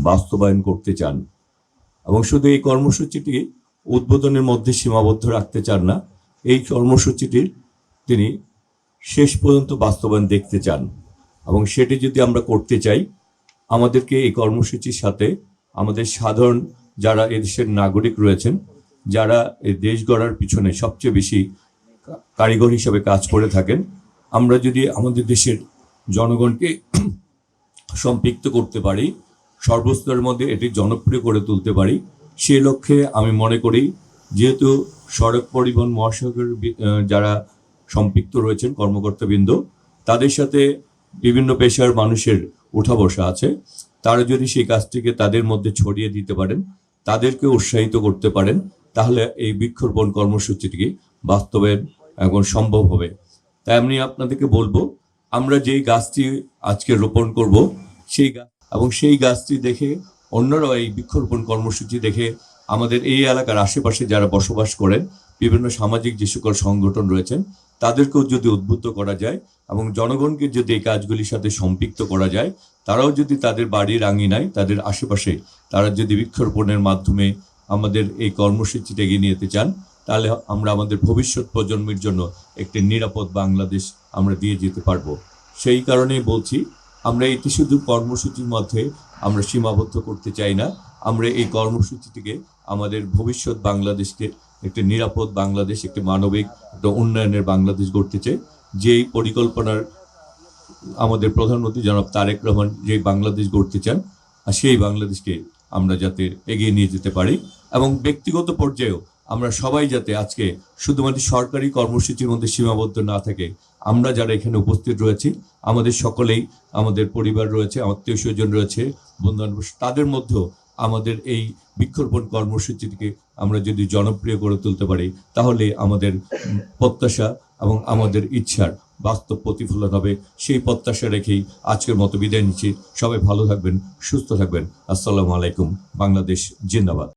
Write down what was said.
বাস্তবায়ন করতে চান এবং শুধু এই কর্মসূচিটি উদ্বোধনের মধ্যে সীমাবদ্ধ রাখতে চান না, এই কর্মসূচিটির তিনি শেষ পর্যন্ত বাস্তবায়ন দেখতে চান। এবং সেটি যদি আমরা করতে চাই, আমাদেরকে এই কর্মসূচির সাথে আমাদের সাধারণ যারা এদেশের নাগরিক রয়েছেন, যারা এই দেশ গড়ার পিছনে সবচেয়ে বেশি কারিগর হিসেবে কাজ করে থাকেন, আমরা যদি আমাদের দেশের জনগণকে সম্পৃক্ত করতে পারি, সর্বস্তরের মধ্যে এটি জনপ্রিয় করে তুলতে পারি, সে লক্ষ্যে আমি মনে করি যেহেতু সড়ক পরিবহন মহাসড়কের যারা সম্পৃক্ত রয়েছেন কর্মকর্তাবৃন্দ, তাদের সাথে বিভিন্ন পেশার মানুষের উঠা বসা আছে, তারা যদি সেই কাজটিকে তাদের মধ্যে ছড়িয়ে দিতে পারেন, তাদেরকে উৎসাহিত করতে পারেন, তাহলে এই বৃক্ষরোপণ কর্মসূচিটিকে বাস্তবায়ন এখন সম্ভব হবে। তাই আমি আপনাদেরকে বলবো, আমরা যেই গাছটি আজকে রোপণ করব সেই গাছটি দেখে অন্যরাও এই বৃক্ষরোপণ কর্মসূচি দেখে আমাদের এই এলাকার আশেপাশে যারা বসবাস করেন, বিভিন্ন সামাজিক যে সকল সংগঠন রয়েছেন, তাদেরকেও যদি উদ্বুদ্ধ করা যায় এবং জনগণকে যদি এই কাজগুলির সাথে সম্পৃক্ত করা যায়, তারাও যদি তাদের বাড়ির আঙিনায় তাদের আশেপাশে তারা যদি বৃক্ষরোপণের মাধ্যমে আমাদের এই কর্মসূচিটা এগিয়ে নিতে চান, তাহলে আমরা আমাদের ভবিষ্যৎ প্রজন্মের জন্য একটি নিরাপদ বাংলাদেশ আমরা দিয়ে যেতে পারবো। সেই কারণেই বলছি, আমরা এটি শুধু কর্মসূচির মধ্যে আমরা সীমাবদ্ধ করতে চাই না, আমরা এই কর্মসূচিটিকে আমাদের ভবিষ্যৎ বাংলাদেশকে একটি নিরাপদ বাংলাদেশ, একটি মানবিক একটা উন্নয়নের বাংলাদেশ গড়তে চাই। যেই পরিকল্পনার আমাদের প্রধানমন্ত্রী জনাব তারেক রহমান যে বাংলাদেশ গড়তে চান, আর সেই বাংলাদেশকে আমরা যাতে এগিয়ে নিয়ে যেতে পারি এবং ব্যক্তিগত পর্যায়েও আমরা সবাই যাতে আজকে শুধুমাত্র সরকারি কর্মসূচির মধ্যে সীমাবদ্ধ না থাকে, আমরা যারা এখানে উপস্থিত রয়েছি আমাদের সকলেই, আমাদের পরিবার রয়েছে, আত্মীয় স্বজন রয়েছে, বন্ধুবান্ধব, তাদের মধ্যেও আমাদের এই বৃক্ষরোপণ কর্মসূচিটিকে আমরা যদি জনপ্রিয় করে তুলতে পারি, তাহলে আমাদের প্রত্যাশা এবং আমাদের ইচ্ছার বাস্তব প্রতিফলন হবে। সেই প্রত্যাশা রেখেই আজকের মতো বিদায় নিচ্ছি। সবাই ভালো থাকবেন, সুস্থ থাকবেন। আসসালামু আলাইকুম। বাংলাদেশ জিন্দাবাদ।